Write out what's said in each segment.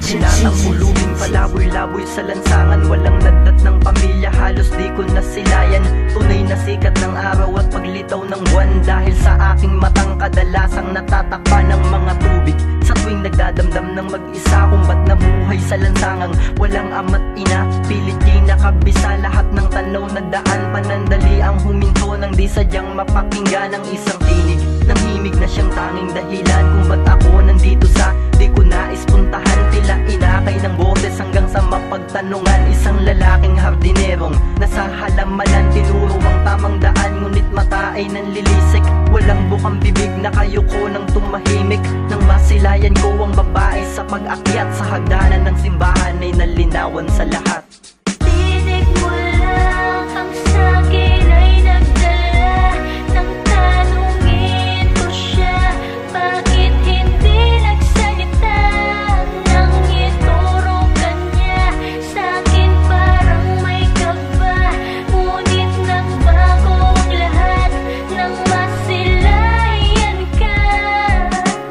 Sinatang uluming palaboy-laboy sa lansangan, walang nadat ng pamilya, halos di ko nasilayan. Tunay na sikat ng araw at paglitaw ng buwan, dahil sa aking matang kadalasang natatakpan ng mga tubig. Sa tuwing nagdadamdam ng mag-isa, kung ba't nabuhay sa lansangang walang ama't ina, pilit kinakabisa lahat ng tanaw na daan. Panandali ang huminto nang di sadyang mapakinggan ang isang tinig ng himig na siyang tanging dahilan kung ba't ako nandito sa di ko nais puntahan. Tila inakay ng boses hanggang sa mapagtanungan, isang lalaking hardinerong nasa halamanan, tinuro ang tamang daan, ngunit mata ay nanlilisik. Walang bukang bibig, nakayuko ng tumahimik, nang masilayan ko ang babae sa pag-akyat sa hagdanan ng simbahan ay nalinawan sa lahat. Tinig mo lang ang sakin ay nagdala nang tanungin ko siya, bakit hindi nagsalita nang ituro kanya sakin parang may kaba. Ngunit nagbago ang lahat nang masilayan ka.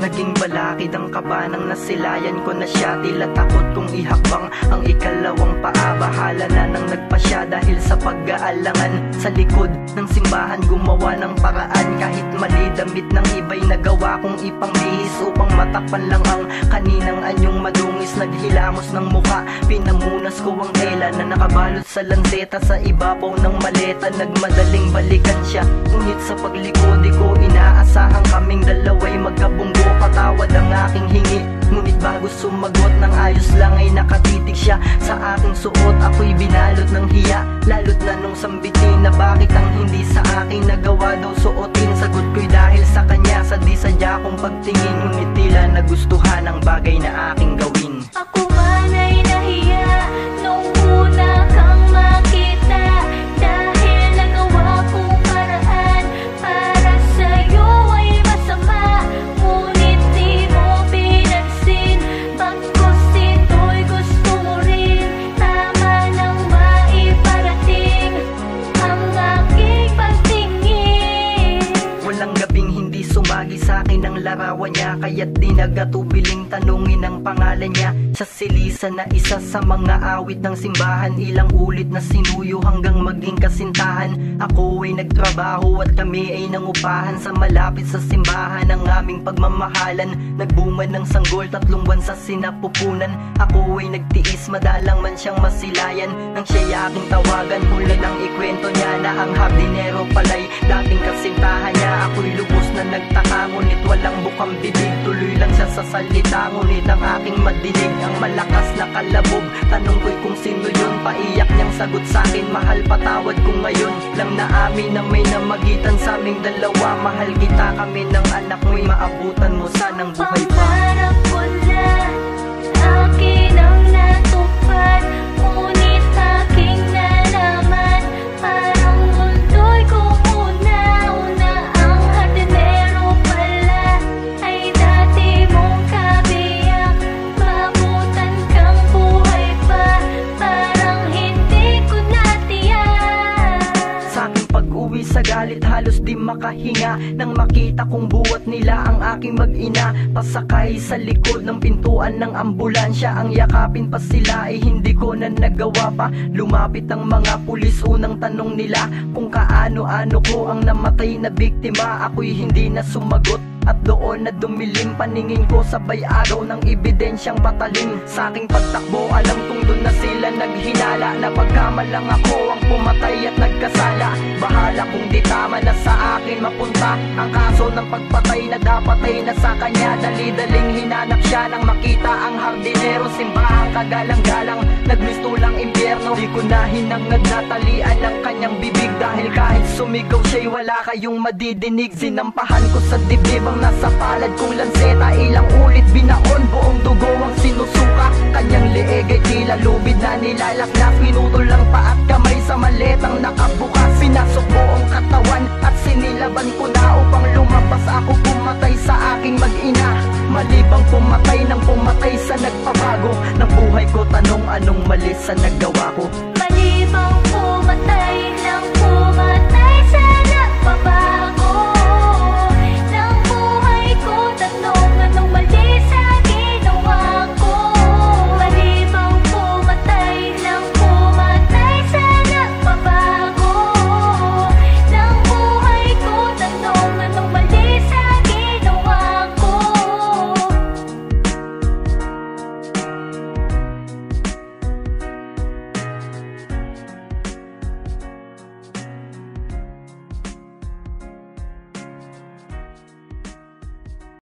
Naging balakid ang kaba nang nasilayan ko na siya, tila takot kong ihakbang ang ikalawang paa. Bahala na nang nagpasya dahil sa pag-aalangan. Sa likod ng simbahan gumawa ng paraan, kahit mali damit ng iba'y nagawa kong ipangbihis upang matakpan lang ang kaninang anyong madungis. Naghilamos ng muka, pinamunas ko ang tela na nakabalot sa lanseta sa ibabaw ng maleta. Nagmadaling balikan siya, ngunit sa paglikod di ko inaasahan kaming dalaway magkabunggo. Patawad ang aking hingi, ngunit bago sumagot ng ayos lang ay nakatitig siya sa aking suot. Ako'y binalot ng hiya, lalot na nung sambitin na bakit ang hindi sa akin nagawa daw suotin. Sagot ko'y dahil sa kanya, sa di sadya kong pagtingin, ngunit tila nagustuhan ang bagay na aking gawin. Ako man ay nahiya nung una kang makita, dahil nagawa kong paraan para sa'yo ay masama. Ngunit di mo pinansin, bagkus ito'y gusto mo rin. Tama nang maiparating ang aking pagtingin. Walang gabing hindi sumagi sa akin ang larawan niya, kaya't di nagatubiling tanungin ang pangalan niya. Sa silisan na isa sa mga awit ng simbahan, ilang ulit na sinuyo hanggang maging kasintahan. Ako ay nagtrabaho at kami ay nangupahan sa malapit sa simbahan ng aming pagmamahalan. Nagbunga ng sanggol, 3 buwan sa sinapupunan. Ako ay nagtiis, madalang man siyang masilayan. Nang siya'y aking tawagan, hula nang ikwento niya na ang hardinero pala'y dating kasintahan niya. Ako'y lubos na nagtaka, ngunit walang bukang bibig. Tuloy lang siya sa salita, ngunit ang aking madinig ang malakas na kalabog. Tanong ko'y kung sino yun, paiyak niyang sagot sa'kin, mahal patawad ko ngayon lang naamin na may namagitan sa aming dalawa. Mahal kita, kami ng anak mo'y maabutan mo sanang buhay pa. Pangarap ko na akin ang natupad, ngunit aking nalaman parang mundo'y kumuna-una. Ang hardinero pala ay dati mong kabiyak, mabutan kang buhay pa, parang hindi ko natiyak. Sa aking pag-uwi sa galit, halos di makahinga nang makita kong buwat nila ang aking mag-ina. Pasakay sa likod ng pintuan ng ambulansya, ang yakapin pa sila ay hindi ko na nagawa pa. Lumapit ang mga pulis, unang tanong nila kung kaano-ano ko ang namatay na biktima. Ako'y hindi na sumagot at doon na dumilim paningin ko, sabay araw ng ebidensyang patalim. Sa aking pagtakbo, alam kong doon na sila naghinala, na pagkamalang ako ang pumatay at nagkasala. Bahala kung di tama na sa akin mapunta ang kaso ng pagpatay na dapat ay nasa kanya. Dali-daling hinanap siya nang makita ang hardinero, simbahang kagalang-galang, nagmistulang impyerno. Di ko na hinangad na talian ang kanyang bibig, dahil kahit sumigaw siya'y wala kayong madidinig. Sinampahan ko sa dibdib ang nasa palad kong lanseta, ilang ulit binaon, buong dugo ang sinusuka. Kanyang leeg ay tila lubid na nilalaklas, pinutol lang pa at kamay sa maletang nakabukas. Pinasok buong katawan at sinilaban ko na upang lumabas. Ako pumatay sa aking mag-ina, malibang pumatay ng pumatay sa nagpabago ng buhay ko. Tanong anong mali sa nagawa ko,